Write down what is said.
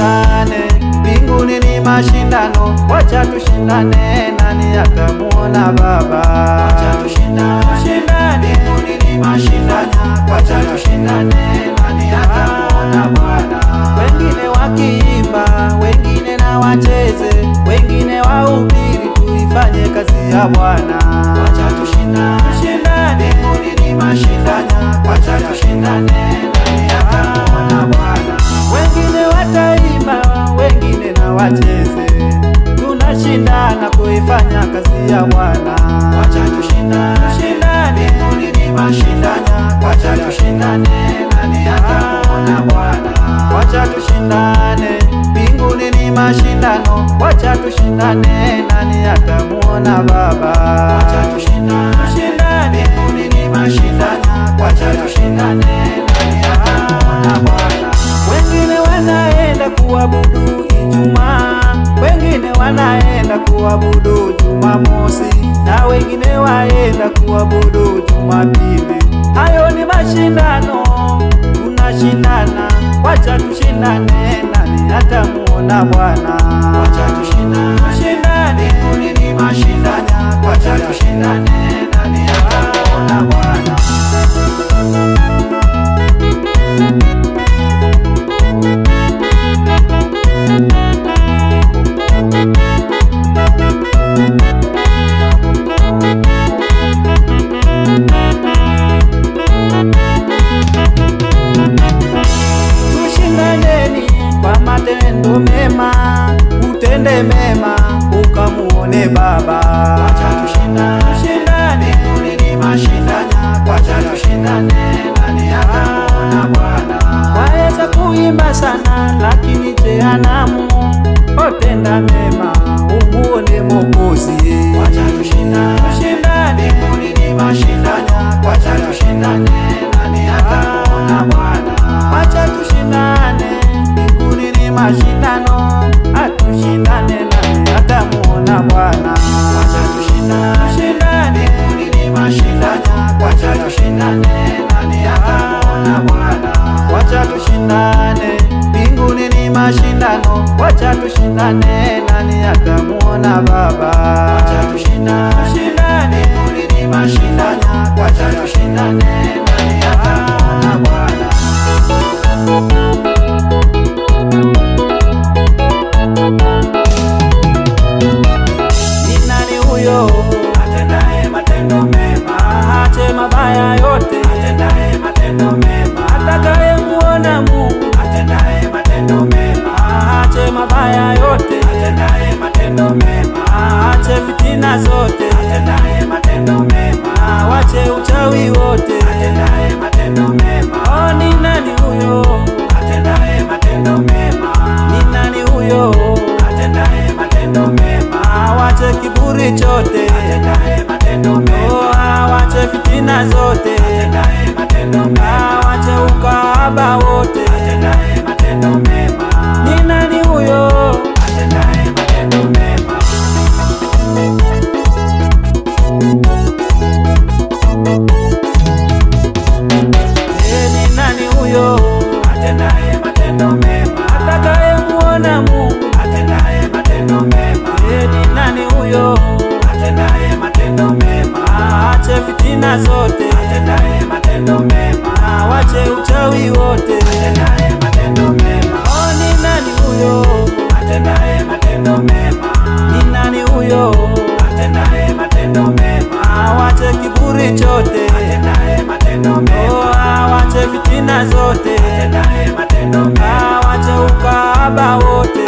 tushindane, mbinguni ni mashindano, wacha tushindane, nani atamuona Baba? Wacha tushindane, mbinguni ni mashindano, wacha tushindane, nani atamuona Bwana? Wengine wakiimba, wengine na wacheze, wengine wahubiri, tuifanye kazi ya Bwana. Wacha tushindane, mbinguni ni mashindano, wacha tushindane, nani atamuona Bwana? Wengine wataimba, wengine na wacheze, tunashindana kuifanya kazi ya Bwana. Wacha tushindane, mbinguni ni mashindano, wacha tushindane, nani atamuona Bwana? Wacha tushindane, mbinguni ni mashindano, wacha tushindane, nani atamuona Baba? Wacha tushindane, mbinguni ni mashindano, wacha tushindane, nani atamuona Bwana? Wengine wanaenda kuabudu Ijumaa, wengine wanaenda kuabudu Jumamosi, na wengine waenda kuabudu Jumapili. Hayo ni mashindano, tunashindana, wacha tushindane, nani atamuona Bwana? Wacha tushindane, mbinguni ni mashindano, wacha tushindane, nani atamuona Bwana? Matendo mema, utende mema, ukamuone Baba. Wacha tushindane, mbinguni ni mashindano, wacha tushindane, nani atamuona Bwana? Waweza kuimba sana, lakini jehanamu, utenda mema, umuone Mwokozi. Wacha tushindane, mbinguni ni mashindano, wacha tushindane, nani atamuona Bwana? Wacha tushindane, mashindano, atushindane, nani atamuona Bwana? Wacha tushindane, mbinguni ni mashindano, wacha tushindane, nani atamuona Bwana? Wacha tushindane, mbinguni ni mashindano, wacha tushindane, nani atamuona Baba? Wacha tushindane, mbinguni ni mashindano, wacha tushindane, nani atamuona Bwana? Atendaye matendo mema, aache mabaya yote, atendaye matendo mema, atakaye muona Mungu, atendaye matendo mema, aache mabaya yote, atendaye matendo mema, aache fitina zote, atendaye matendo mema, awache uchawi wote, atendaye matendo mema. Oh, ni nani huyo atendaye matendo mema? Ni nani huyo atendaye matendo mema? Awache kiburi chote, atendaye matendo mema. Oh, awache fitina zote, atendaye matendo mema. Awache ukahaba wote, atendaye matendo mema. Ni nani huyo atendaye matendo mema? Ni nani huyo atendaye matendo mema? Atakaye muona Mungu, atendaye matendo mema. Ni nani huyo atendaye matendo mema? Aache fitina zote, atendaye matendo mema. Awache uchawi wote, atendaye matendo mema. Oh, ni nani huyo atendaye matendo mema? Ni nani huyo atendaye matendo mema? Awache kiburi chote, atendaye matendo mema. Oh, awache fitina zote, atendaye matendo mema. Awache ukahaba wote,